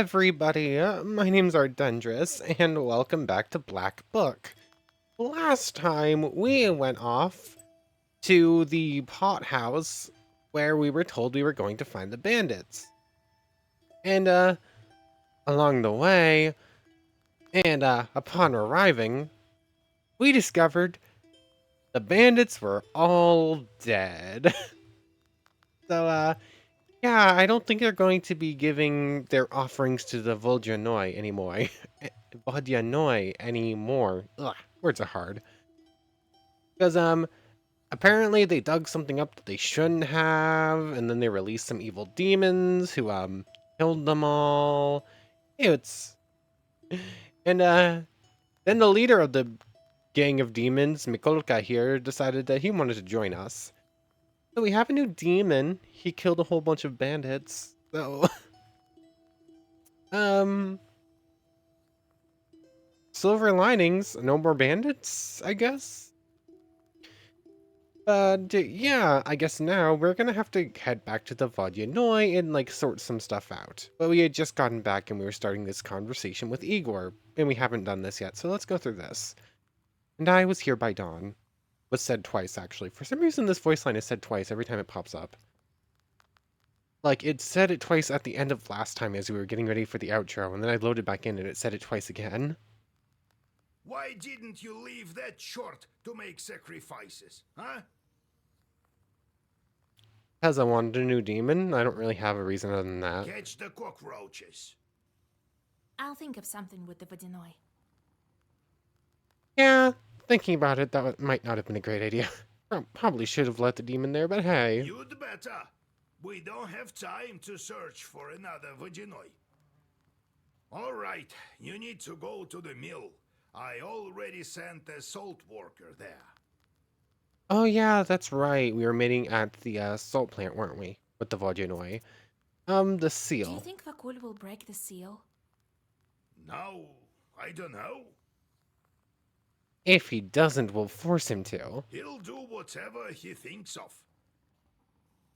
everybody, my name's Ardendris, and welcome back to Black Book. Last time, we went off to the pot house where we were told we were going to find the bandits. And, along the way, and, upon arriving, we discovered the bandits were all dead. So, yeah, I don't think they're going to be giving their offerings to the Voljanoi anymore. Vodyanoi anymore. Ugh, words are hard. Because, apparently they dug something up that they shouldn't have, and then they released some evil demons who, killed them all. It's... And, then the leader of the gang of demons, Mikolka here, decided that he wanted to join us. So we have a new demon. He killed a whole bunch of bandits. So, silver linings, no more bandits, I guess? But yeah, I guess now we're gonna have to head back to the Vodyanoi and like sort some stuff out. But we had just gotten back and we were starting this conversation with Igor, and we haven't done this yet, so let's go through this. And I was here by dawn. Was said twice, actually. For some reason, this voice line is said twice every time it pops up. Like, it said it twice at the end of last time as we were getting ready for the outro, and then I loaded back in and it said it twice again. Why didn't you leave that short to make sacrifices, huh? Because I wanted a new demon. I don't really have a reason other than that. Catch the cockroaches. I'll think of something with the Vodyanoi. Yeah, thinking about it, might not have been a great idea. Probably should have let the demon there, but hey. You'd better. We don't have time to search for another Vodyanoi. All right, you need to go to the mill. I already sent a salt worker there. Oh yeah, that's right. We were meeting at the salt plant, weren't we? With the Vodyanoi. The Do you seal. think Vakul will break the seal? No, I don't know. If he doesn't, we'll force him to. He'll do whatever he thinks of.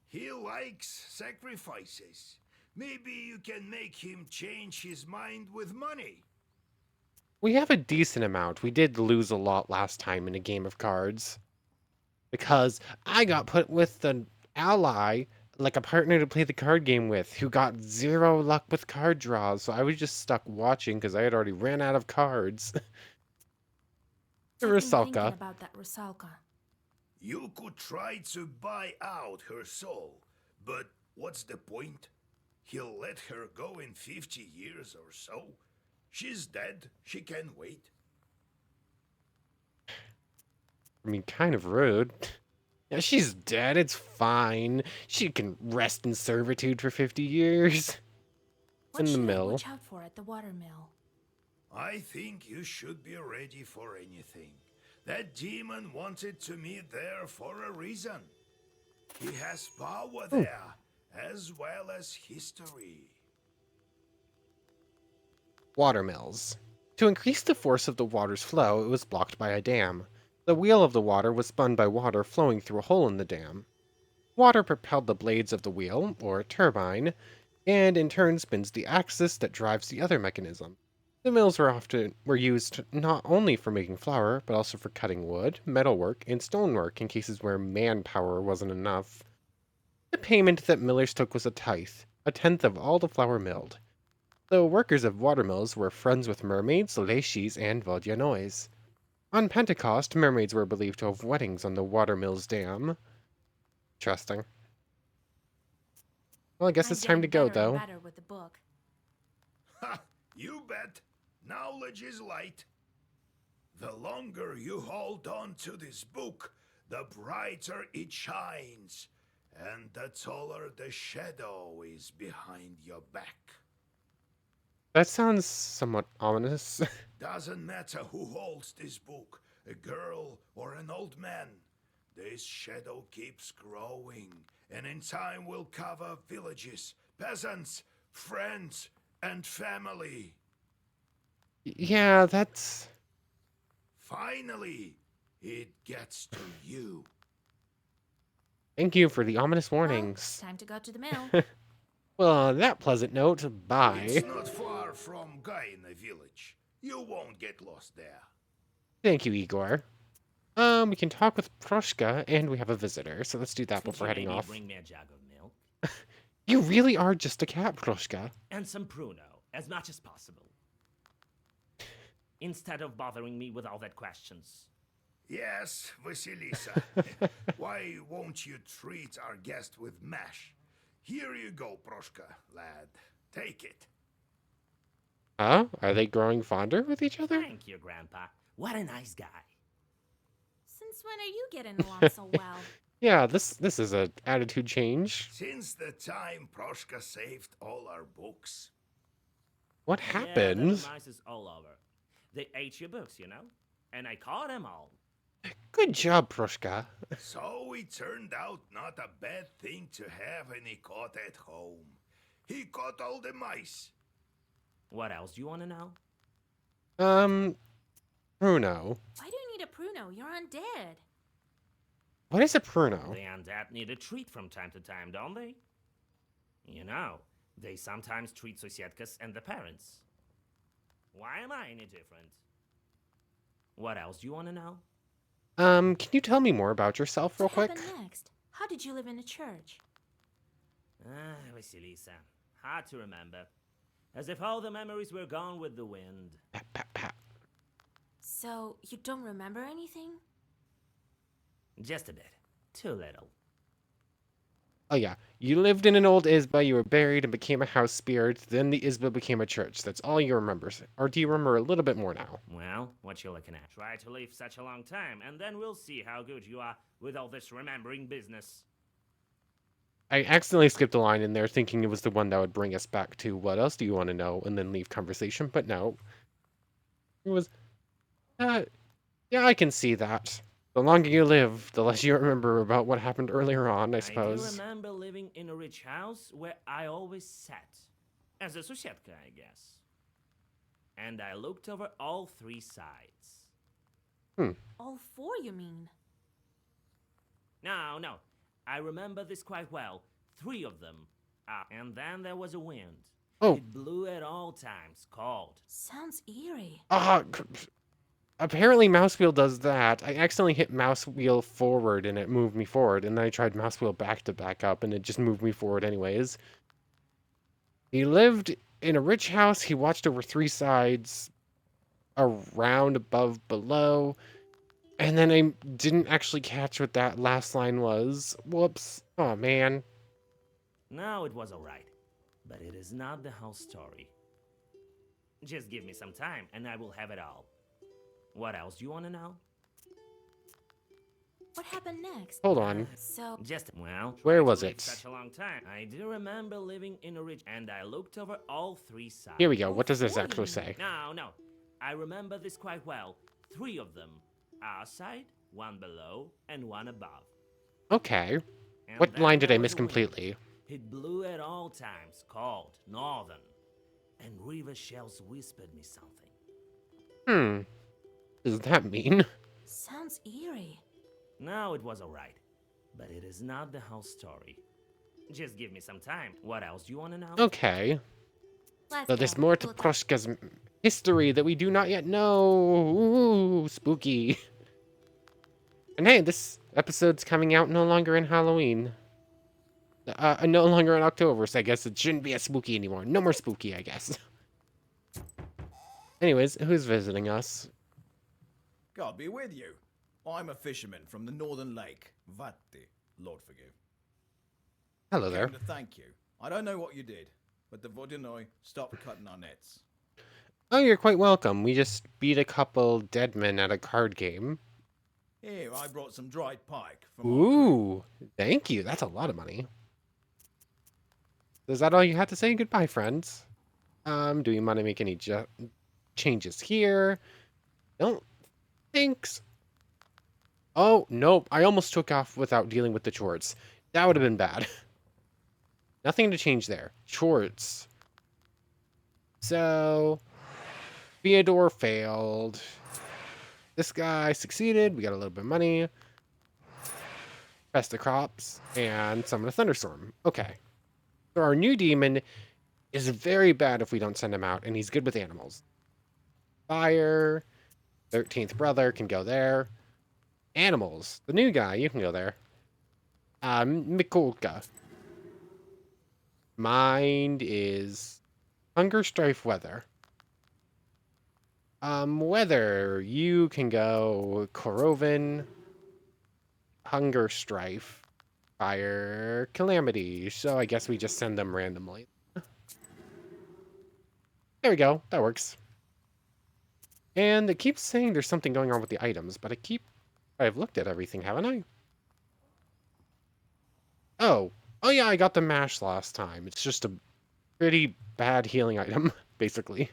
He likes sacrifices. Maybe you can make him change his mind with money. We have a decent amount. We did lose a lot last time in a game of cards. Because I got put with an ally, like a partner to play the card game with, who got zero luck with card draws. So I was just stuck watching because I had already ran out of cards. I've been thinking Rusalka. about that Rusalka. You could try to buy out her soul, but what's the point? He'll let her go in 50 years or so. She's dead. She can wait. I mean, kind of rude. Yeah, she's dead. It's fine. She can rest in servitude for 50 years. What In the should I mill. watch out for at the watermill? I think you should be ready for anything. That demon wanted to meet there for a reason. He has power there, as well as history. Watermills. To increase the force of the water's flow, it was blocked by a dam. The wheel of the water was spun by water flowing through a hole in the dam. Water propelled the blades of the wheel, or turbine, and in turn spins the axis that drives the other mechanism. The mills were used not only for making flour, but also for cutting wood, metalwork, and stonework in cases where manpower wasn't enough. The payment that millers took was a tithe, a tenth of all the flour milled. The workers of watermills were friends with mermaids, leshis, and Vodyanois. On Pentecost, mermaids were believed to have weddings on the watermill's dam. Interesting. Well, I guess I'm it's time to getting go, better and though. better with the book. Ha! You bet. Knowledge is light. The longer you hold on to this book, the brighter it shines, and the taller the shadow is behind your back. That sounds somewhat ominous. Doesn't matter who holds this book, a girl or an old man. This shadow keeps growing, and in time will cover villages, peasants, friends, and family. Yeah, that's... Finally, it gets to you. Thank you for the ominous Well, warnings. time to go to the mill. Well, on that pleasant note, bye. It's not far from Gaina village. You won't get lost there. Thank you, Igor. We can talk with Proshka, and we have a visitor, so let's do that Could before you heading maybe off. bring me a jug of milk? You really are just a cat, Proshka. And some pruno, as much as possible. Instead of bothering me with all that questions. Yes, Vasilisa. Why won't you treat our guest with mash? Here you go, Proshka, lad. Take it. Huh? Are they growing fonder with each other? Thank you, Grandpa. What a nice guy. Since when are you getting along so well? Yeah, this is a attitude change. Since the time Proshka saved all our books. What Yeah, there happened? were mice all over. They ate your books, you know? And I caught them all. Good job, Proshka. So it turned out not a bad thing to have any caught at home. He caught all the mice. What else do you want to know? Pruno. Why do you need a pruno? You're undead. What is a pruno? The undead need a treat from time to time, don't they? You know, they sometimes treat Sosietkas and the parents. Why am I any different? What else do you want to know? Can you tell me more about yourself real What quick? happened next? How did you live in a church? Vasilisa. Hard to remember. As if all the memories were gone with the wind. Pat, pat, pat. So, you don't remember anything? Just a bit. Too little. Oh yeah, you lived in an old Isba, you were buried and became a house spirit, then the Isba became a church. That's all you remember. Or do you remember a little bit more now? Well, what you looking at? Try to live such a long time, and then we'll see how good you are with all this remembering business. I accidentally skipped a line in there thinking it was the one that would bring us back to what else do you want to know and then leave conversation, but no. It was, yeah, I can see that. The longer you live, the less you remember about what happened earlier on, I I suppose. do remember living in a rich house where I always sat. As a Sosietka, I guess. And I looked over all three sides. All four, you mean? No, no. I remember this quite well. Three of them. And then there was a wind. Oh. It blew at all times, cold. Sounds eerie. Apparently mouse wheel does that. I accidentally hit mouse wheel forward and it moved me forward, and then I tried mouse wheel back to back up and it just moved me forward anyways. He lived in a rich house. He watched over three sides, around, above, below. And then I didn't actually catch what that last line was. Whoops. Oh, man. No, it was alright. But it is not the whole story. Just give me some time and I will have it all. What else do you want to know? What happened next? Hold on. So, Well, Where tried to was live it? Such a long time. I do remember living in a rich, and I looked over all three sides. Here we go. What does this Oh, you actually mean- say? No. I remember this quite well. Three of them. Our side, one below, and one above. Okay. And What then line did there I was miss a wind. completely? It blew at all times, cold, northern. And river shells whispered me something. Does that mean? sounds eerie. No, it was alright. But it is not the whole story. Just give me some time. What else do you want to know? Okay. Let's So there's go. more to Look, Proshka's history that we do not yet know. Ooh, spooky. And hey, this episode's coming out no longer in Halloween. No longer in October, so I guess it shouldn't be as spooky anymore. No more spooky, I guess. Anyways, who's visiting us? God be with you. I'm a fisherman from the northern lake, Vatti, Lord forgive. Hello there. Came to thank you. I don't know what you did, but the Vodinoi stopped cutting our nets. Oh, you're quite welcome. We just beat a couple dead men at a card game. Here, I brought some dried pike from our creek. Ooh, thank you. That's a lot of money. Is that all you had to say? Goodbye, friends. Do you want to make any changes here? Don't think so. Oh, nope. I almost took off without dealing with the chores. That would have been bad. Nothing to change there. Chores. So, Theodore failed. This guy succeeded. We got a little bit of money. Best the crops. And summon a thunderstorm. Okay. So our new demon is very bad if we don't send him out, and he's good with animals. Fire, 13th brother can go there. Animals, the new guy, you can go there. Mikulka. Mind is hunger, strife, weather. Weather, you can go Korovin, hunger, strife, fire, calamity. So I guess we just send them randomly. There we go. That works. And it keeps saying there's something going on with the items, but I've looked at everything, haven't I? Oh. Oh yeah, I got the mash last time. It's just a pretty bad healing item, basically.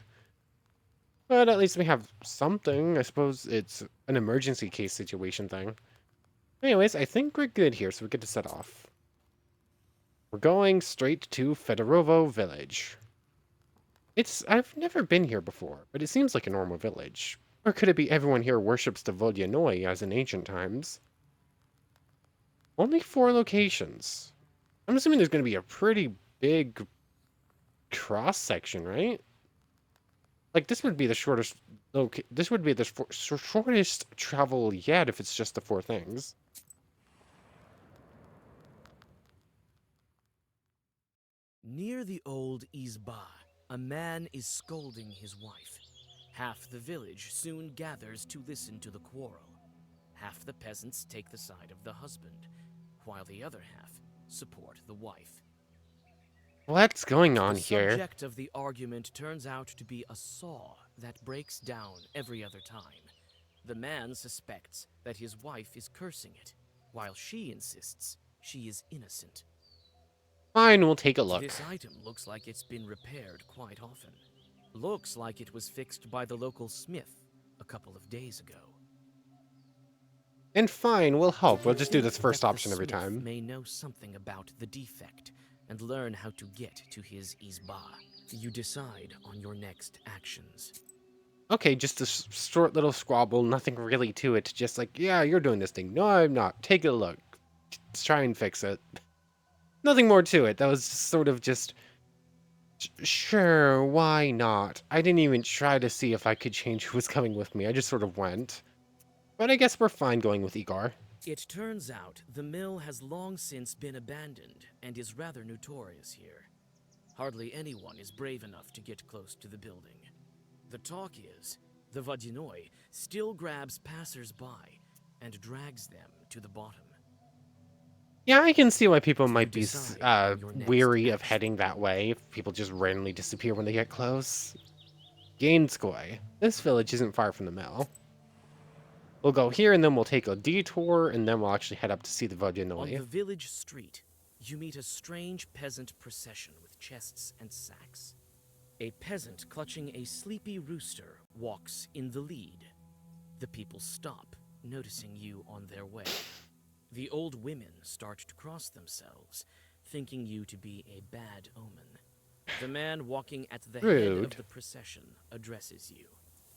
But at least we have something. I suppose it's an emergency case situation thing. Anyways, I think we're good here, so we get to set off. We're going straight to Fedorovo Village. I've never been here before, but it seems like a normal village. Or could it be everyone here worships the Vodyanoi as in ancient times? Only 4 locations. I'm assuming there's going to be a pretty big cross-section, right? Like, this would be the shortest... This would be the shortest travel yet if it's just the 4 things. Near the old Izba, a man is scolding his wife. Half the village soon gathers to listen to the quarrel. Half the peasants take the side of the husband, while the other half support the wife. What's going on The here? subject of the argument turns out to be a saw that breaks down every other time. The man suspects that his wife is cursing it, while she insists she is innocent. Fine, we'll take a look. This item looks like it's been repaired quite often. Looks like it was fixed by the local smith a couple of days ago. And fine, we'll help. We'll just do this Think first that the option every smith time. may know something about the defect and learn how to get to his Izba. You decide on your next actions. Okay, just a short little squabble, nothing really to it. Just like, yeah, you're doing this thing. No, I'm not. Take a look. Let's try and fix it. Nothing more to it. That was sort of just... Sure, why not? I didn't even try to see if I could change who was coming with me. I just sort of went. But I guess we're fine going with Igor. It turns out the mill has long since been abandoned and is rather notorious here. Hardly anyone is brave enough to get close to the building. The talk is, the Vodyanoi still grabs passers-by and drags them to the bottom. Yeah, I can see why people might be decide on your next weary of action. heading that way. If people just randomly disappear when they get close. Gainskoy. This village isn't far from the mill. We'll go here, and then we'll take a detour, and then we'll actually head up to see the On the Vodyanoi. village street, you meet a strange peasant procession with chests and sacks. A peasant clutching a sleepy rooster walks in the lead. The people stop, noticing you on their way. The old women start to cross themselves, thinking you to be a bad omen. The man walking at the head Rude. of the procession addresses you.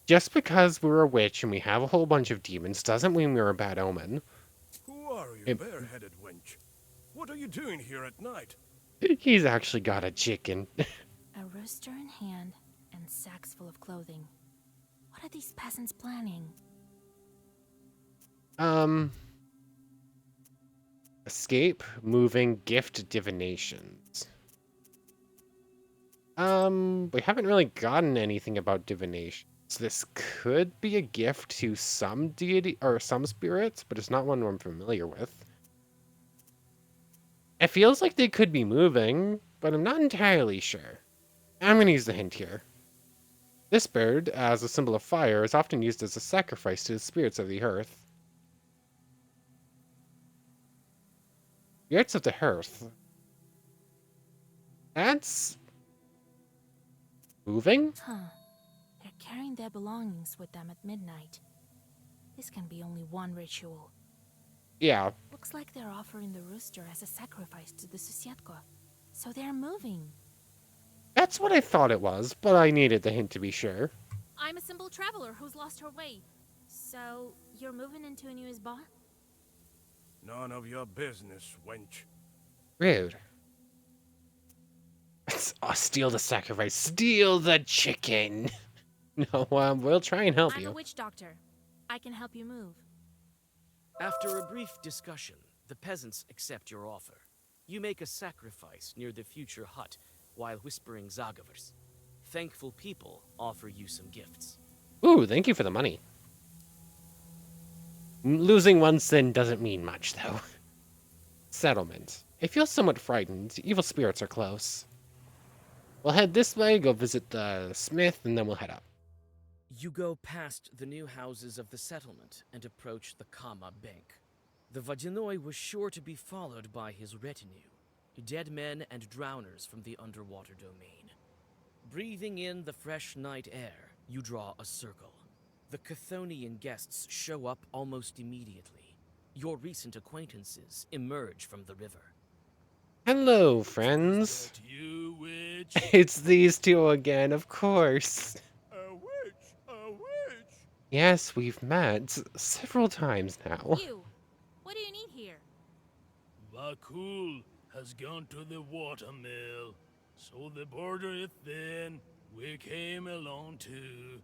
Just because we're a witch and we have a whole bunch of demons doesn't mean we're a bad omen. Who are you, It- bareheaded wench? What are you doing here at night? He's actually got a chicken. A rooster in hand and sacks full of clothing. What are these peasants planning? Escape, moving, gift, divinations. We haven't really gotten anything about divination. So this could be a gift to some deity or some spirits, but it's not one I'm familiar with. It feels like they could be moving, but I'm not entirely sure. I'm gonna use the hint here. This bird, as a symbol of fire, is often used as a sacrifice to the spirits of the hearth. Spirits of the hearth. That's... moving? Huh. They're carrying their belongings with them at midnight. This can be only one ritual. Yeah, Looks like they're offering the rooster as a sacrifice to the Susietka. So they're moving. that's what I thought it was, but I needed the hint to be sure. I'm a simple traveler who's lost her way. So, you're moving into a new Izba? None of your business, wench. Rude. Steal the sacrifice. Steal the chicken. No, we'll try and help I'm a you. witch doctor. I can help you move. After a brief discussion, the peasants accept your offer. You make a sacrifice near the future hut while whispering Zagavers. Thankful people offer you some gifts. Ooh, thank you for the money. Losing one sin doesn't mean much, though. Settlement. I feel somewhat frightened. Evil spirits are close. We'll head this way, go visit the smith, and then we'll head up. You go past the new houses of the settlement and approach the Kama Bank. The Vadinoi was sure to be followed by his retinue, dead men and drowners from the underwater domain. Breathing in the fresh night air, you draw a circle. The Chthonian guests show up almost immediately. Your recent acquaintances emerge from the river. Hello, friends. That you, witch? It's these two again, of course. A witch! A witch! Yes, we've met several times now. You! What do you need here? Vakul has gone to the watermill, so the border is thin. We came along too.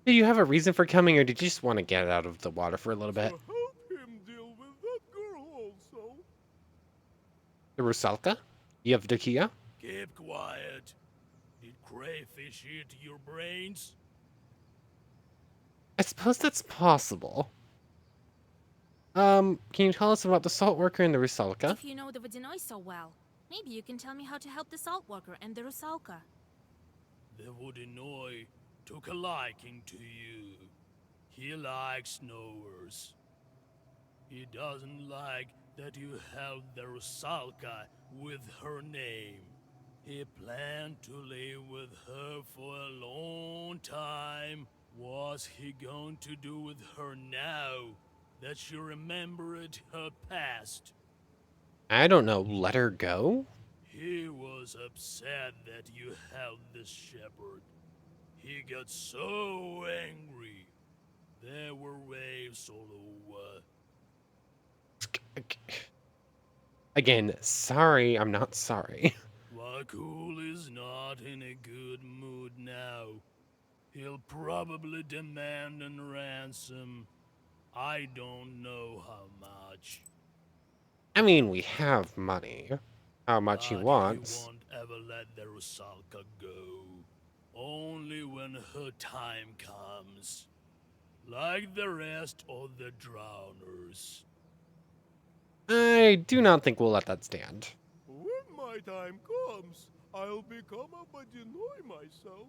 Do you have a reason for coming, or did you just want to get out of the water for a little bit? To help him deal with that girl also. The Rusalka? Yevdokia? Keep quiet. Did crayfish eat your brains? I suppose that's possible. Can you tell us about the salt worker and the Rusalka? If you know the Vadinoi so well, maybe you can tell me how to help the salt worker and the Rusalka. The Vodinoi took a liking to you. He likes knowers. He doesn't like that you held the Rusalka with her name. He planned to live with her for a long time. What's he going to do with her now that she remembered her past? I don't know, let her go? He was upset that you held the shepherd. He got so angry. There were waves all over. Again, sorry, I'm not sorry. Vakul is not in a good mood now. He'll probably demand a ransom. I don't know how much. I mean, we have money. How much he But wants. he won't ever let the Rusalka go. Only when her time comes. Like the rest of the drowners. I do not think we'll let that stand. When my time comes, I'll become a Badinoi myself.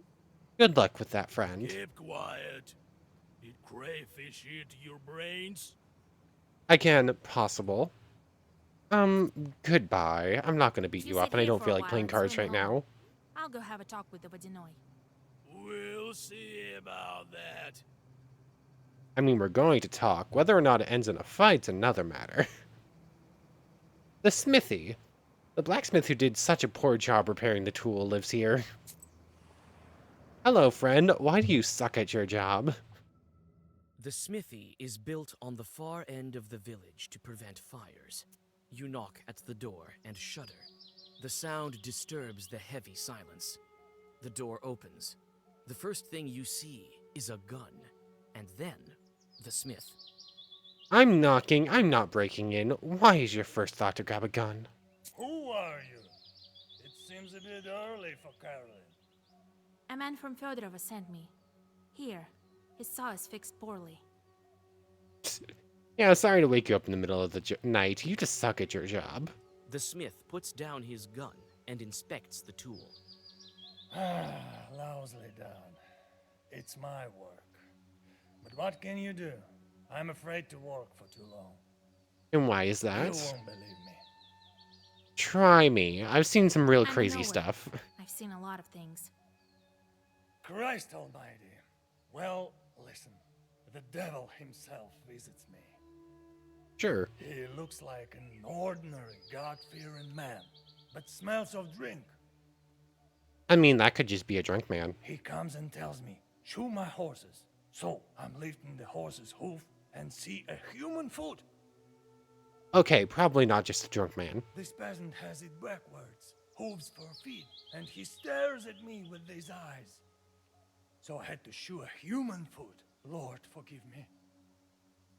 Good luck with that, friend. Keep quiet. Did crayfish eat your brains? Again, possible. Goodbye. I'm not gonna beat You you up, sit and I here don't for feel a like while playing and cards swim right home. now. I'll go have a talk with the Vadinoi. We'll see about that. I mean, we're going to talk. Whether or not it ends in a fight's another matter. The smithy. The blacksmith who did such a poor job repairing the tool lives here. Hello, friend. Why do you suck at your job? The smithy is built on the far end of the village to prevent fires. You knock at the door and shudder. The sound disturbs the heavy silence. The door opens. The first thing you see is a gun, and then the smith. I'm knocking. I'm not breaking in. Why is your first thought to grab a gun? Who are you? It seems a bit early for Carolyn. A man from Fedorova sent me. Here, his saw is fixed poorly. Yeah, sorry to wake you up in the middle of the night. You just suck at your job. The smith puts down his gun and inspects the tool. Lousily done. It's my work. But what can you do? I'm afraid to work for too long. And why is You that? won't believe me. Try me. I've seen some real I'm a crazy knower. stuff. I've seen a lot of things. Christ almighty. Well, listen. The devil himself visits me. Sure. He looks like an ordinary God-fearing man, but smells of drink. I mean, that could just be a drunk man. He comes and tells me, shoe my horses. So I'm lifting the horse's hoof and see a human foot. Okay, probably not just a drunk man. This peasant has it backwards. hooves for feet, and he stares at me with these eyes. So I had to shoe a human foot. Lord, forgive me.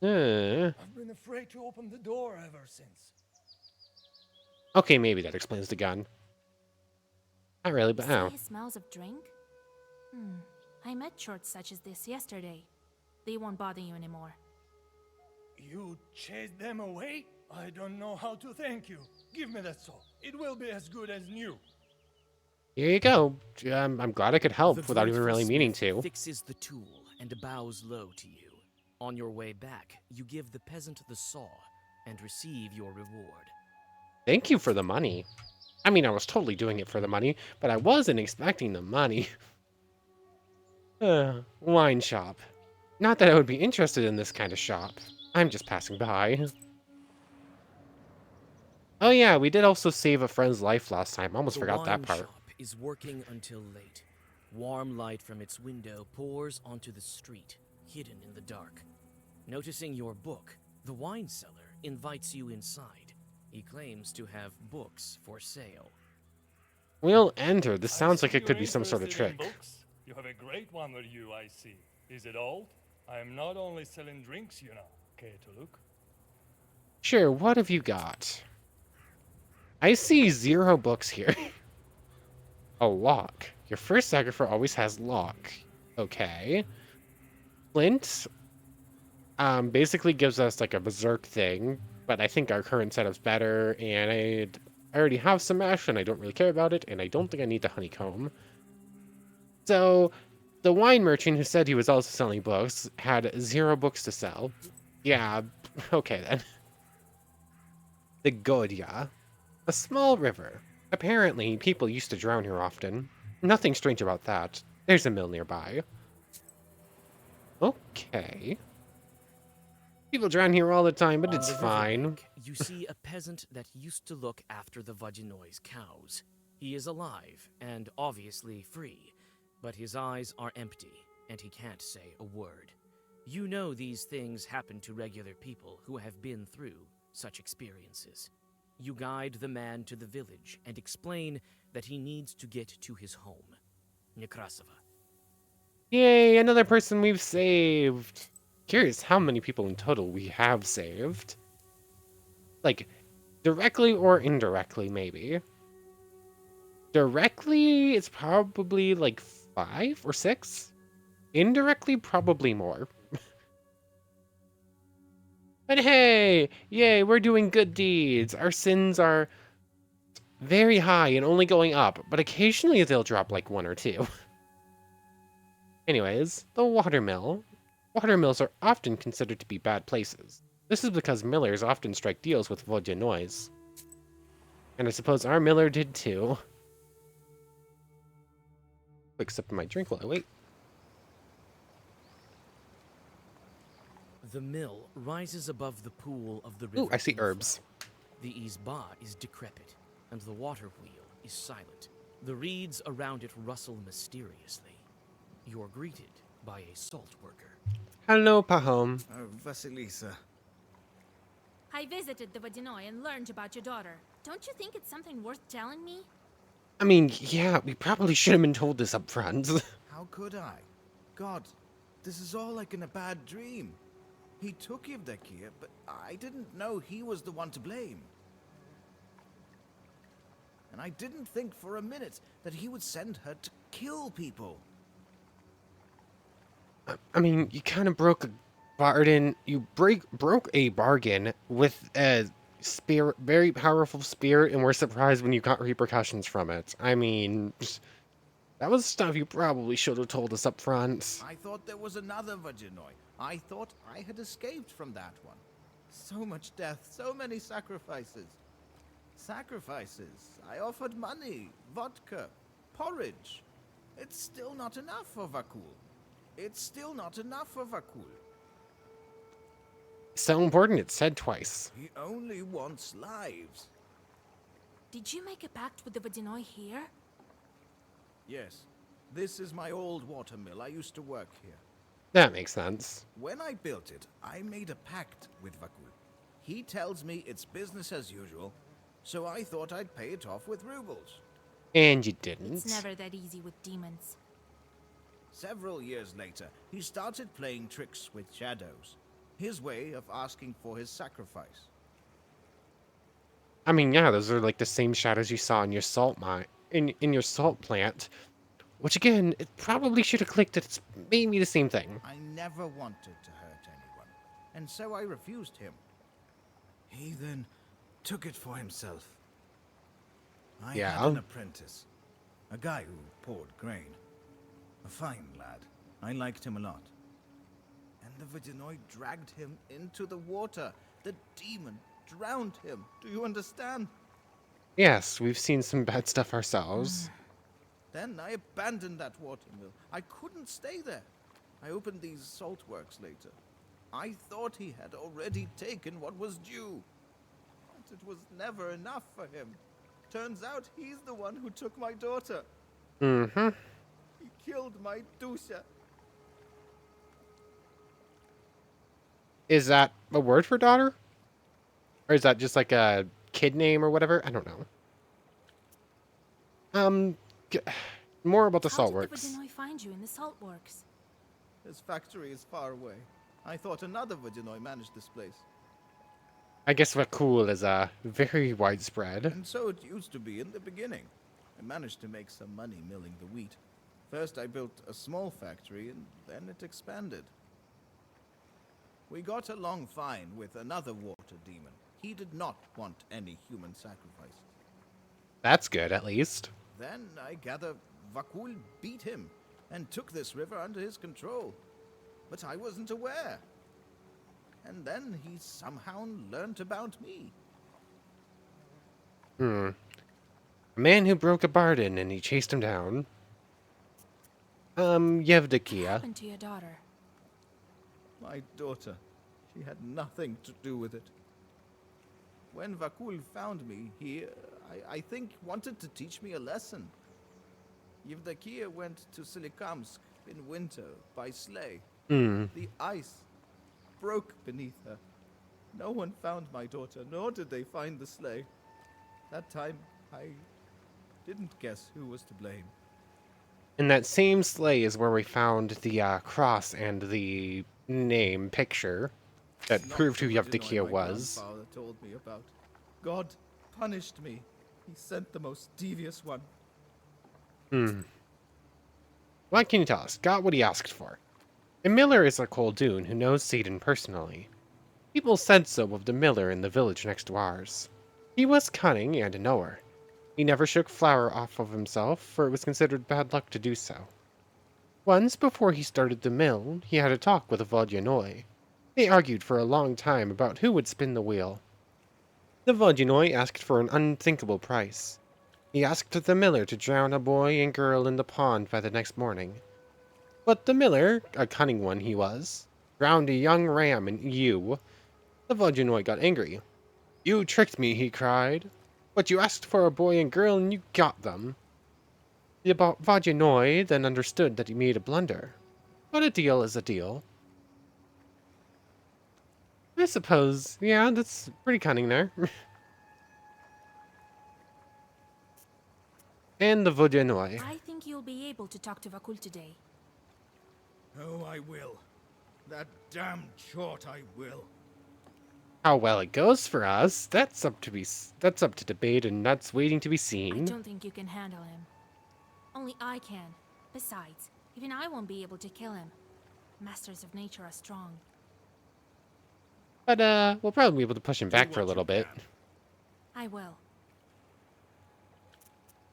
I've been afraid to open the door ever since. Okay, maybe that explains the gun. Not really, but Say oh. he smells of drink? I met shorts such as this yesterday. They won't bother you anymore. You chased them away? I don't know how to thank you. Give me that saw. It will be as good as new. Here you go. I'm glad I could help The without even grateful really meaning smith to. fixes the tool and bows low to you. On your way back, you give the peasant the saw and receive your reward. Thank you for the money. I mean, I was totally doing it for the money, but I wasn't expecting the money. Wine shop. Not that I would be interested in this kind of shop. I'm just passing by. Oh yeah, we did also save a friend's life last time. Almost The forgot that wine part. shop is working until late. Warm light from its window pours onto the street, hidden in the dark. Noticing your book, the wine seller invites you inside. He claims to have books for sale. We'll enter. This I sounds see like it could you're be some sort of interested in trick. books. You have a great one with you, I see. Is it old? I am not only selling drinks, you know. Care to look? Sure, what have you got? I see 0 books here. A lock. Your first sacrifice always has lock. Okay. Flint. Basically gives us like a berserk thing, but I think our current setup's better, and I already have some ash, and I don't really care about it, and I don't think I need the honeycomb. So, the wine merchant who said he was also selling books had 0 books to sell. Yeah, okay then. The Godya. A small river. Apparently, people used to drown here often. Nothing strange about that. There's a mill nearby. Okay. People drown here all the time, but On it's the fine. riverbank, you see a peasant that used to look after the Vajinoy's cows. He is alive and obviously free, but his eyes are empty and he can't say a word. You know these things happen to regular people who have been through such experiences. You guide the man to the village and explain that he needs to get to his home, Nekrasova. Yay, another person we've saved. Curious how many people in total we have saved. Like, directly or indirectly, maybe. Directly, it's probably like 5 or 6. Indirectly, probably more. But hey, yay, we're doing good deeds. Our sins are very high and only going up, but occasionally they'll drop like 1 or 2. Anyways, the watermill. Watermills are often considered to be bad places. This is because millers often strike deals with Vodya. And I suppose our miller did too. Quick sip of my drink while I wait. The mill rises above the pool of the river. Ooh, I see inflow. herbs. The izba is decrepit, and the water wheel is silent. The reeds around it rustle mysteriously. You're greeted by a salt worker. Hello, Pahom. Oh, Vasilisa. I visited the Vodinoy and learned about your daughter. Don't you think it's something worth telling me? I mean, yeah, we probably should have been told this up front. How could I? God, this is all like in a bad dream. He took Yevdokia, but I didn't know he was the one to blame. And I didn't think for a minute that he would send her to kill people. I mean, you kind of broke a bargain. You broke a bargain with a spirit, very powerful spirit, and we're surprised when you got repercussions from it. I mean, that was stuff you probably should have told us up front. I thought there was another Vajinoy. I thought I had escaped from that one. So much death, so many sacrifices. Sacrifices. I offered money, vodka, porridge. It's still not enough for Vakul. It's still not enough for Vakul. So important, it's said twice. He only wants lives. Did you make a pact with the Vodinoy here? Yes, this is my old watermill. I used to work here. That makes sense. When I built it, I made a pact with Vakul. He tells me it's business as usual, so I thought I'd pay it off with rubles. And you It's didn't. never that easy with demons. Several years later, he started playing tricks with shadows. His way of asking for his sacrifice. I mean, yeah, those are like the same shadows you saw in your salt mine, in your salt plant. Which again, it probably should have clicked that it's maybe the same thing. I never wanted to hurt anyone, and so I refused him. He then took it for himself. I had Yeah. an apprentice, a guy who poured grain. A fine lad. I liked him a lot. And the Vodyanoi dragged him into the water. The demon drowned him. Do you understand? Yes, we've seen some bad stuff ourselves. Then I abandoned that watermill. I couldn't stay there. I opened these salt works later. I thought he had already taken what was due. But it was never enough for him. Turns out he's the one who took my daughter. Mm-hmm. He killed my Dusha. Is that a word for daughter? Or is that just like a kid name or whatever? I don't know. G- more about the How salt did works. the Vodyanoi find you in the salt works? His factory is far away. I thought another Vodyanoi managed this place. I guess what cool is very widespread. And so it used to be in the beginning. I managed to make some money milling the wheat. First I built a small factory, and then it expanded. We got along fine with another water demon. He did not want any human sacrifice. That's good, at least. Then I gather Vakul beat him and took this river under his control. But I wasn't aware. And then he somehow learned about me. A man who broke a barden and he chased him down. What Yevdokia. happened to your daughter? My daughter. She had nothing to do with it. When Vakul found me, he, I think, wanted to teach me a lesson. Yevdokia went to Silikamsk in winter by sleigh. The ice broke beneath her. No one found my daughter, nor did they find the sleigh. That time, I didn't guess who was to blame. In that same sleigh is where we found the cross and the name picture that It's not proved who the Vodyanoi Yevdokia my was. grandfather told me about. God punished me. He sent the most devious one. What can you tell us? Got what he asked for. A miller is a Koldun who knows Satan personally. People said so of the miller in the village next to ours. He was cunning and a knower. He never shook flour off of himself, for it was considered bad luck to do so. Once, before he started the mill, he had a talk with a Vodyanoi. They argued for a long time about who would spin the wheel. The Vodyanoi asked for an unthinkable price. He asked the miller to drown a boy and girl in the pond by the next morning. But the miller, a cunning one he was, drowned a young ram and ewe. The Vodyanoi got angry. "You tricked me," he cried. "But you asked for a boy and girl and you got them." The Vodyanoi then understood that he made a blunder. But a deal is a deal. I suppose, yeah, that's pretty cunning there. And the Vodyanoi. I think you'll be able to talk to Vakul today. Oh, I will. That damned short I will. How well it goes for us, that's up to debate and that's waiting to be I seen. don't think you can handle him. Only I can. Besides, even I won't be able to kill him. Masters of nature are strong. But we'll probably be able to push him back for a what little you bit. can. I will.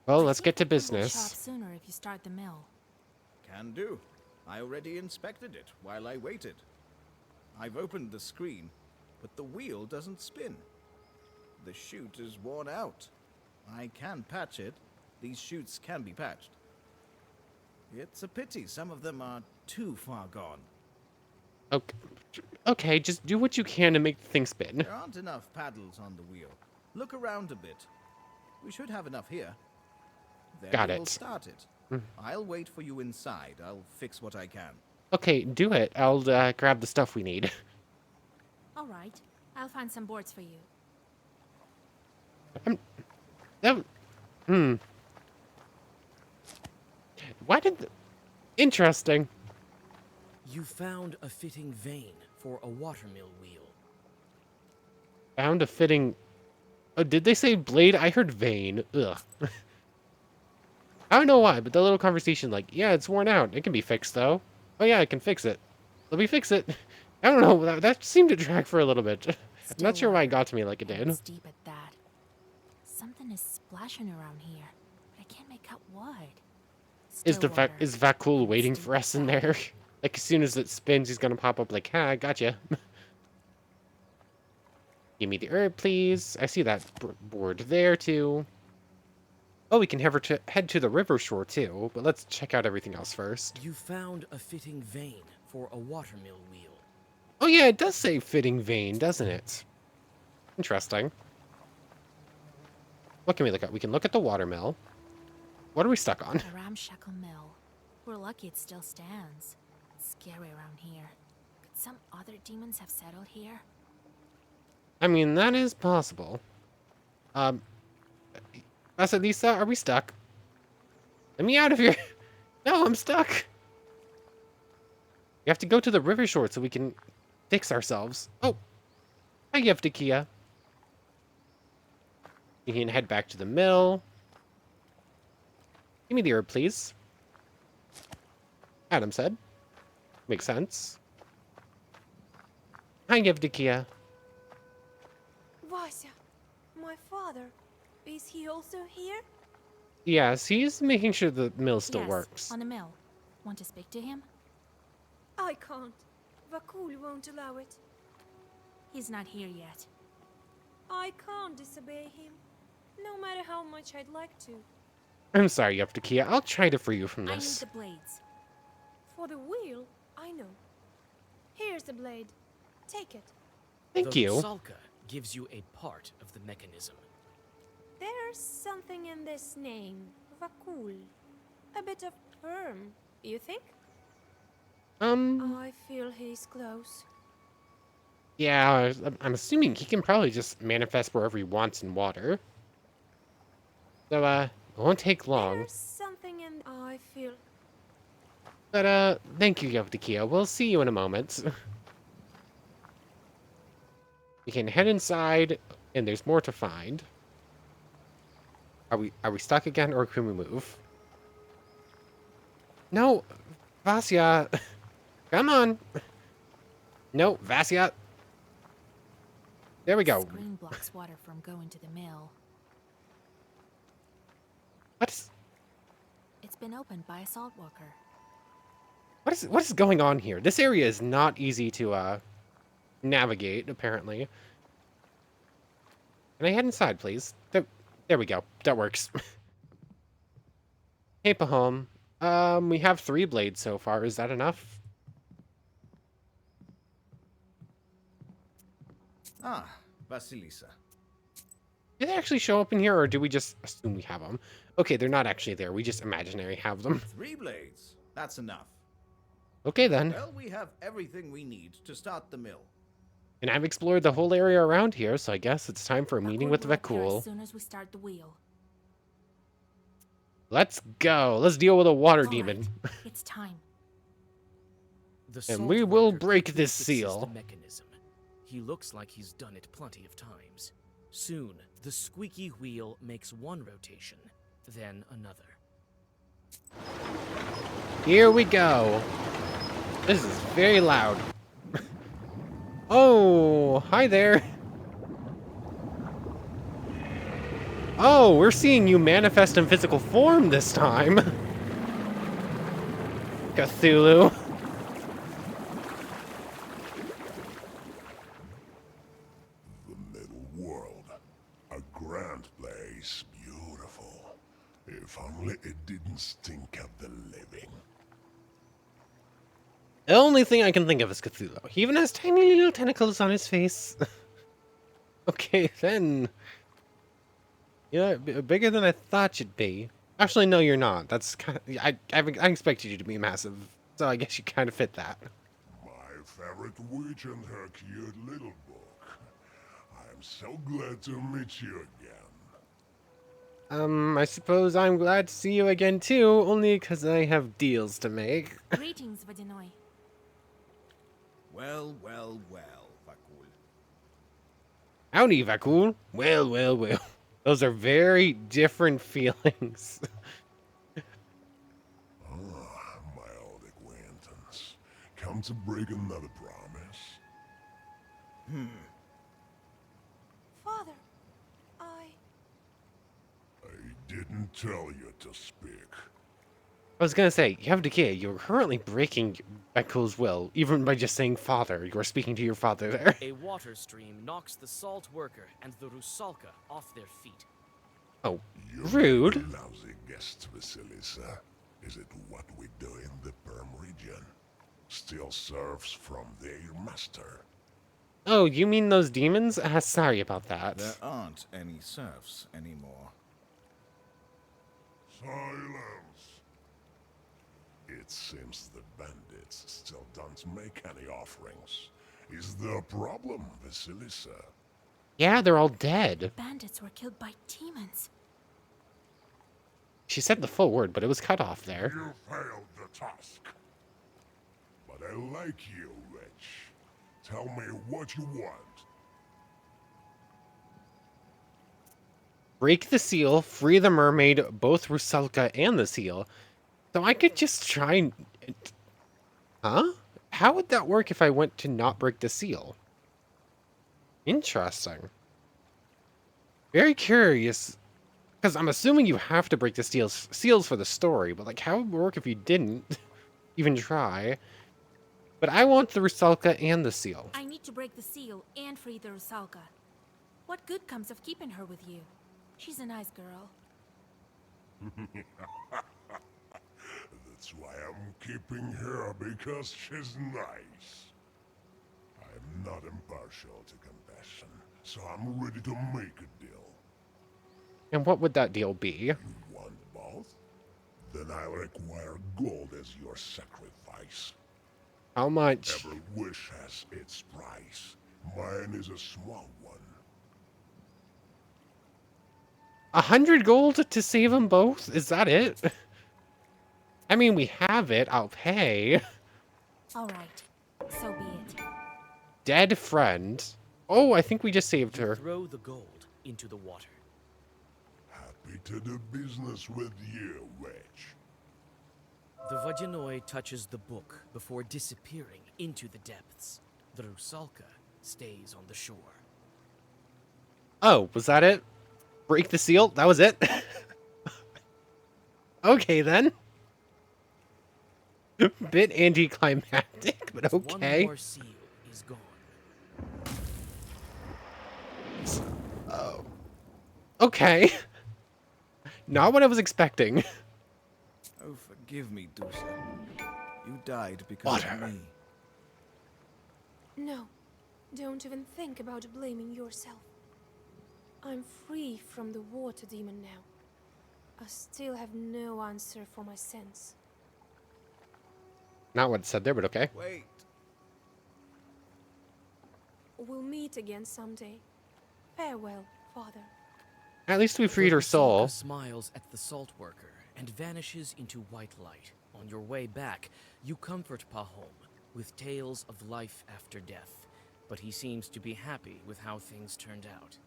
Well, I let's think get to Vakul will show up business. sooner if you start the mill. Can do. I already inspected it while I waited. I've opened the screen, but the wheel doesn't spin. The chute is worn out. I can patch it. These chutes can be patched. It's a pity some of them are too far gone. Okay, just do what you can to make the thing spin. There aren't enough paddles on the wheel. Look around a bit. We should have enough here. Then Got we'll it. start it. I'll wait for you inside. I'll fix what I can. Okay, do it. I'll grab the stuff we need. All right. I'll find some boards for you. That, Why did... Interesting. You found a fitting vein for a watermill wheel. Found a fitting... Oh, did they say blade? I heard vein. Ugh. I don't know why, but the little conversation like, yeah, it's worn out. It can be fixed, though. Oh, yeah, I can fix it. Let me fix it. I don't know. That seemed to drag for a little bit. I'm not sure why it got to me like it did. It's deep at that. Something is splashing around here, but I can't make out what. Is Still Vakul waiting for us in there? Like, as soon as it spins, he's gonna pop up like, ha, I gotcha. Give me the herb, please. I see that board there, too. Oh, we can head to the river shore, too. But let's check out everything else first. You found a fitting vein for a watermill wheel. Oh, yeah, it does say fitting vein, doesn't it? Interesting. What can we look at? We can look at the watermill. What are we stuck on? A ramshackle mill. We're lucky it still stands. It's scary around here. Could some other demons have settled here? I mean, that is possible. Vasilisa, are we stuck? Let me out of here. No, I'm stuck. We have to go to the river shore so we can fix ourselves. Oh, hi, Yevdokia. We can head back to the mill. Give me the herb, please. Adam said. Makes sense. Hi, Yevdokia. Vasya, my father, is he also here? Yes, he's making sure the mill still Yes, works. on the mill. Want to speak to him? I can't. Vakul won't allow it. He's not here yet. I can't disobey him, no matter how much I'd like to. I'm sorry, Yevdokia. I'll try to free you from I need this. the blades. For the wheel, I know. Here's the blade. Take it. Thank the you. Rusalka gives you a part of the mechanism. There's something in this name, Vakul. A bit of perm, you think? I feel he's close. Yeah, I'm assuming he can probably just manifest wherever he wants in water. So, it won't take long. There's something in... I feel... But, thank you, Yevdokia. We'll see you in a moment. We can head inside, and there's more to find. Are we stuck again, or can we move? No, Vasya. Come on. No, Vasya. There we go. Screen blocks water from going to the mill. It's been opened by a salt worker. What is going on here? This area is not easy to navigate, apparently. Can I head inside, please? There we go. That works. Hey, Pahom. We have 3 blades so far. Is that enough? Ah, Vasilisa. Did they actually show up in here, or do we just assume we have them? Okay, they're not actually there. We just imaginary have them. 3 blades. That's enough. Okay, then. Well, we have everything we need to start the mill. And I've explored the whole area around here, so I guess it's time for a meeting with Vakul will appear Vakul. as soon as we start the wheel. Let's go. Let's deal with a water All demon. right, it's time. The And salt we will worker break quickly this fixes seal. The mechanism. He looks like he's done it plenty of times. Soon, the squeaky wheel makes one rotation, then another. Here we go. This is very loud. Oh, hi there. Oh, we're seeing you manifest in physical form this time. Cthulhu. The middle world. A grand place, beautiful. If only it didn't stink of the living. The only thing I can think of is Cthulhu. He even has tiny little tentacles on his face. Okay, then. Yeah, bigger than I thought you'd be. Actually, no, you're not. That's kind of, I expected you to be massive, so I guess you kind of fit that. My favorite witch and her cute little book. I'm so glad to meet you again. I suppose I'm glad to see you again too, only because I have deals to make. Greetings, Vadinoi. Well, well, well, Vakul. Howdy, Vakul. Well, well, well. Those are very different feelings. Ah, my old acquaintance. Come to break another promise? Father, I didn't tell you to speak. I was gonna say, you have to get, you're currently breaking Vakul's will, even by just saying father. You're speaking to your father there. A water stream knocks the salt worker and the Rusalka off their feet. Oh, You rude. lousy guest, Vasilisa. Is it what we do in the Perm region? Still serves from their master. Oh, you mean those demons? Sorry about that. There aren't any serfs anymore. Silence! It seems the bandits still don't make any offerings. Is there a problem, Vasilisa? Yeah, they're all dead. Bandits were killed by demons. She said the full word, but it was cut off there. You failed the task. But I like you, witch. Tell me what you want. Break the seal, free the mermaid, both Rusalka and the seal. So I could just try and... Huh? How would that work if I went to not break the seal? Interesting. Very curious. Because I'm assuming you have to break the seals for the story, but like, how would it work if you didn't even try? But I want the Rusalka and the seal. I need to break the seal and free the Rusalka. What good comes of keeping her with you? She's a nice girl. That's why I'm keeping her, because she's nice. I'm not impartial to compassion, so I'm ready to make a deal. And what would that deal be? You want both? Then I'll require gold as your sacrifice. How much? Every wish has its price. Mine is a small one. 100 gold to save them both? Is that it? I mean, we have it. I'll pay. All right, so be it. Dead friend. Oh, I think we just saved her. Throw the gold into the water. Happy to do business with you, witch. The Vadinoi touches the book before disappearing into the depths. The Rusalka stays on the shore. Oh, was that it? Break the seal? That was it? Okay, then. Bit anticlimactic, but okay. One more seal is gone. Oh. Okay. Not what I was expecting. Oh, forgive me, Dusa. You died because of me. No, don't even think about blaming yourself. I'm free from the water demon now. I still have no answer for my sins. Not what it said there, but okay. Wait. We'll meet again someday. Farewell, Father. At least we freed her The soul. Rusalka smiles at the salt worker and vanishes into white light. On your way back, you comfort Pahom with tales of life after death, but he seems to be happy with how things turned out.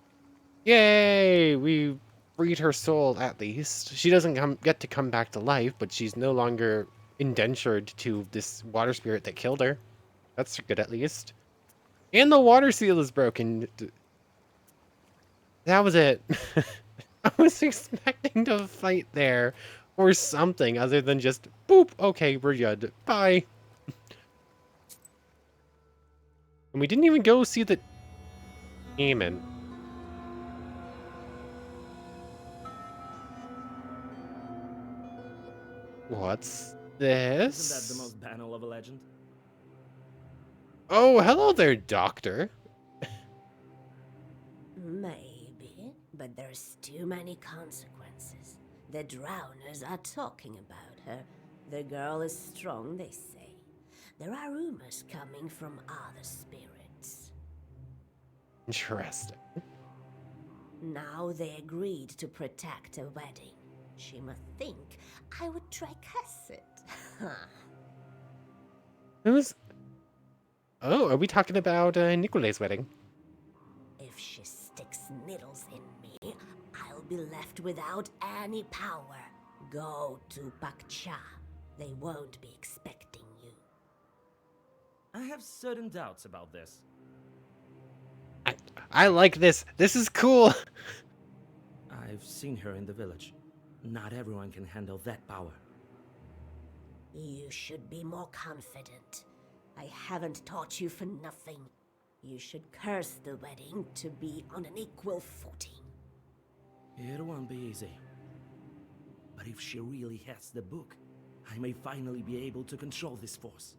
Yay! We freed her soul, at least. She doesn't get to come back to life, but she's no longer indentured to this water spirit that killed her. That's good, at least. And the water seal is broken. That was it. I was expecting to fight there or something other than just, boop, okay, we're good. Bye. And we didn't even go see the demon. What's this? Isn't that the most banal of a legend? Oh, hello there, doctor. Maybe, but there's too many consequences. The drowners are talking about her. The girl is strong, they say. There are rumors coming from other spirits. Interesting. Now they agreed to protect a wedding. She must think I would try cuss it. Who's... Oh, are we talking about Nicole's wedding? If she sticks needles in me, I'll be left without any power. Go to Pakcha. They won't be expecting you. I have certain doubts about this. I like this. This is cool. I've seen her in the village. Not everyone can handle that power. You should be more confident. I haven't taught you for nothing. You should curse the wedding to be on an equal footing. It won't be easy. But if she really has the book, I may finally be able to control this force.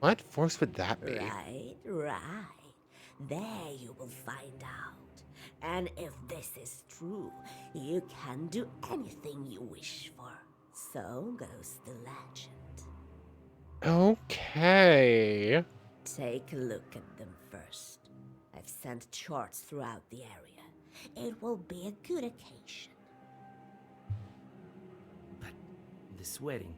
What force would that be? Right. There you will find out. And if this is true, you can do anything you wish for. So goes the legend. Okay. Take a look at them first. I've sent charts throughout the area. It will be a good occasion. But this wedding...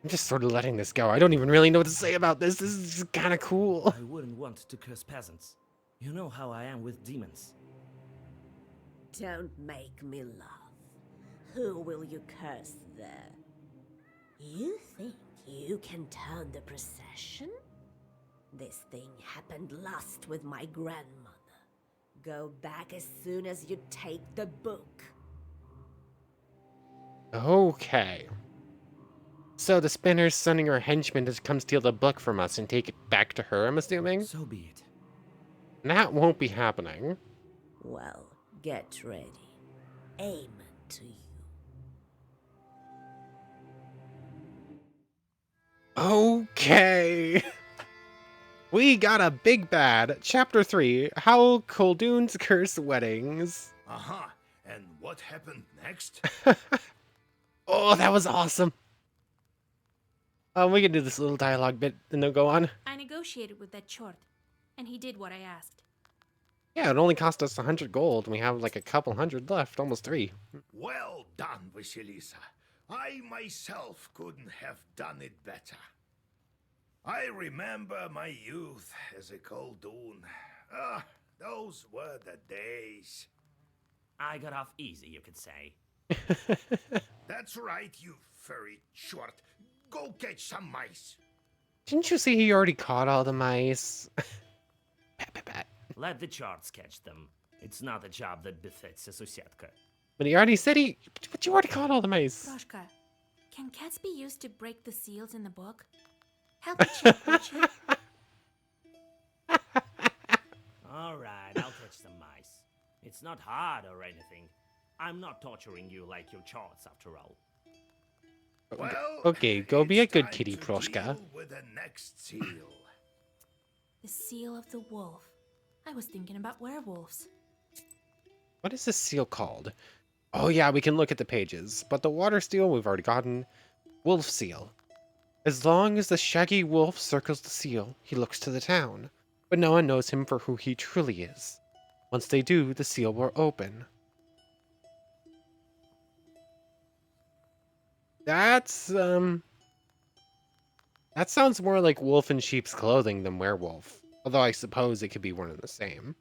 I'm just sort of letting this go. I don't even really know what to say about this. This is kind of cool. I wouldn't want to curse peasants. You know how I am with demons. Don't make me laugh. Who will you curse there? You think you can turn the procession? This thing happened last with my grandmother. Go back as soon as you take the book. Okay. So the spinner's sending her henchmen to come steal the book from us and take it back to her, I'm assuming? So be it. That won't be happening. Well, get ready. Amen to you. Okay. We got a big bad. Chapter 3, How Khulduns Curse Weddings. Uh-huh. And what happened next? Oh, that was awesome. We can do this little dialogue bit and then go on. I negotiated with that chort, and he did what I asked. Yeah, it only cost us 100 gold, and we have like a couple hundred left, almost 3. Well done, Vasilisa. I myself couldn't have done it better. I remember my youth as a Khuldoon. Ah, those were the days. I got off easy, you could say. That's right, you furry short. Go catch some mice. Didn't you see he already caught all the mice? Pat, pat, pat. Let the charts catch them. It's not a job that befits a Susietka. But he already said but you already caught all the mice. Morteshka, can cats be used to break the seals in the book? Help me check, would you? Alright, I'll catch some mice. It's not hard or anything. I'm not torturing you like your charts, after all. Well, Okay, go be a it's good time kitty, to Proshka. deal with the next seal. The seal of the wolf. I was thinking about werewolves. What is this seal called? Oh yeah, we can look at the pages. But the water seal we've already gotten. Wolf seal. As long as the shaggy wolf circles the seal, he looks to the town. But no one knows him for who he truly is. Once they do, the seal will open. That sounds more like wolf in sheep's clothing than werewolf. Although I suppose it could be one and the same.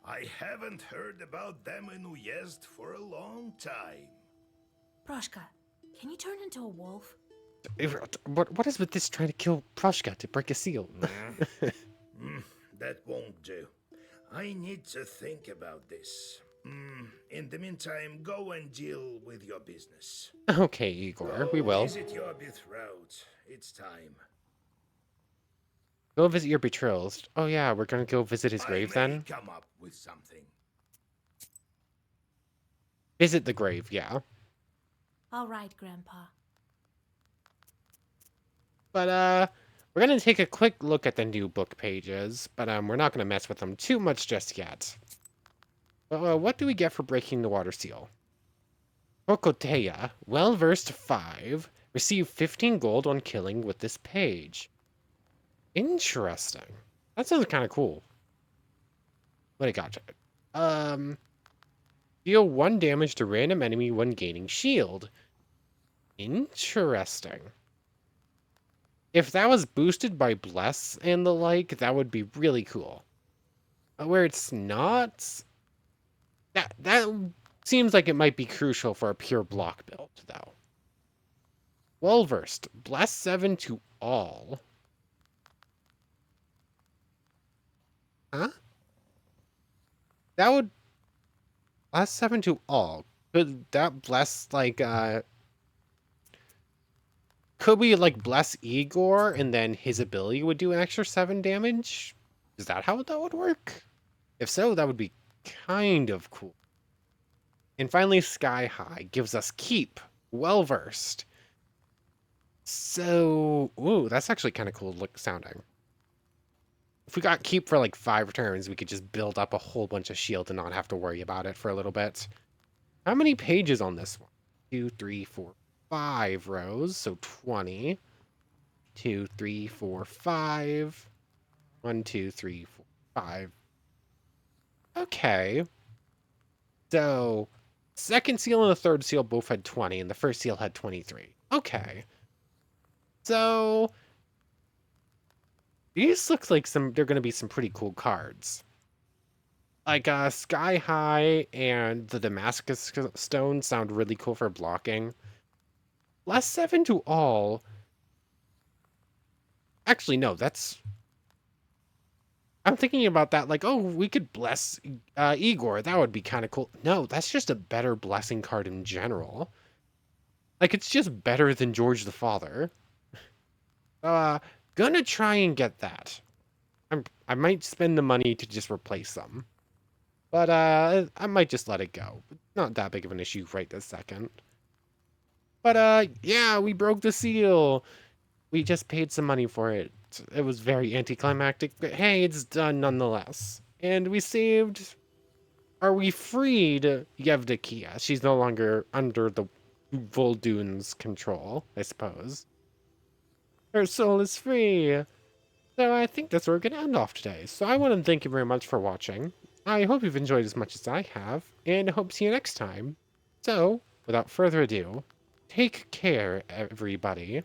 I haven't heard about them in Uyezd for a long time. Proshka, can you turn into a wolf? What is with this trying to kill Proshka to break a seal? That won't do. I need to think about this. In the meantime, go and deal with your business. Okay, Igor, we will. Visit your betrothed. It's time. Go visit your betrothed. Oh yeah, we're gonna go visit his grave I may then? come up with something. Visit the grave, yeah. All right, Grandpa. But, we're gonna take a quick look at the new book pages, but, we're not gonna mess with them too much just yet. What do we get for breaking the water seal? Prokoteya, well-versed 5, receive 15 gold on killing with this page. Interesting. That sounds kind of cool. what I got? Deal 1 damage to random enemy when gaining shield. Interesting. If that was boosted by Bless and the like, that would be really cool. Where it's not, that seems like it might be crucial for a pure block build, though. Well versed. Bless 7 to all. Huh? That would Bless 7 to all. Could that bless like could we like bless Igor and then his ability would do an extra 7 damage? Is that how that would work? If so, that would be kind of cool. And finally, Sky High gives us Keep. Well versed. So, ooh, that's actually kind of cool sounding. If we got Keep for like 5 turns, we could just build up a whole bunch of shield and not have to worry about it for a little bit. How many pages on this one? 2, 3, 4, 5 rows, so 20. 2, 3, 4, 5. 1, 2, 3, 4, 5. Okay. So, second seal and the third seal both had 20, and the first seal had 23. Okay. So, these looks like they're going to be some pretty cool cards. Like, Sky High and the Damascus Stone sound really cool for blocking. Less 7 to all. Actually, no, I'm thinking about that, like, oh, we could bless Igor. That would be kind of cool. No, that's just a better blessing card in general. Like, it's just better than George the Father. Gonna try and get that. I might spend the money to just replace them. But, I might just let it go. Not that big of an issue right this second. But, yeah, we broke the seal. We just paid some money for it. It was very anticlimactic, but hey, it's done nonetheless. And we saved... Are we freed Yevdokia? She's no longer under the Voldune's control, I suppose. Her soul is free. So I think that's where we're going to end off today. So I want to thank you very much for watching. I hope you've enjoyed as much as I have, and I hope to see you next time. So, without further ado, take care, everybody.